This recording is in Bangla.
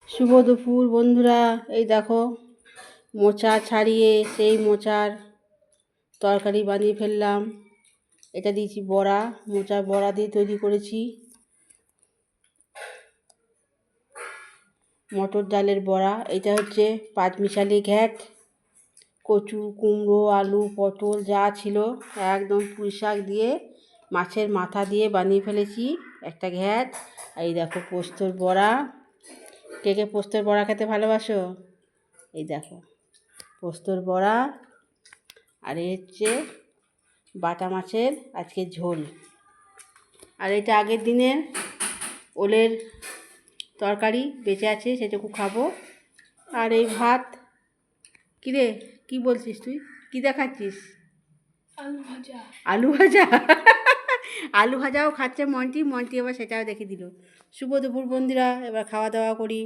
শুভ দুপুর বন্ধুরা। এই দেখো মোচা ছাড়িয়ে সেই মোচার তরকারি বানিয়ে ফেললাম। এটা দিয়েছি বড়া, মোচার বড়া দিয়ে তৈরি করেছি। মটর ডালের বড়া। এটা হচ্ছে পাঁচমিশালি ঘ্যাট, কচু, কুমড়ো, আলু, পটল যা ছিল একদম পুঁই শাক দিয়ে, মাছের মাথা দিয়ে বানিয়ে ফেলেছি একটা ঘ্যাট। এই দেখো পোস্তর বড়া। কে কে পোস্তর বড়া খেতে ভালোবাসো? এই দেখো পোস্তর বড়া। আর এই হচ্ছে বাটা মাছের আজকে ঝোল। আর এটা আগের দিনের ওলের তরকারি বেঁচে আছে, সেটুকু খাবো। আর এই ভাত। কিরে কি বলছিস তুই? কি দেখাচ্ছিস? আলু ভাজা। আলু ভাজা আলু ভাজাও খাচ্ছে মন্টি। মন্টি এবার সেটাও দেখে দিল। শুভ দুপুর বন্ধুরা, এবার খাওয়া দাওয়া করি।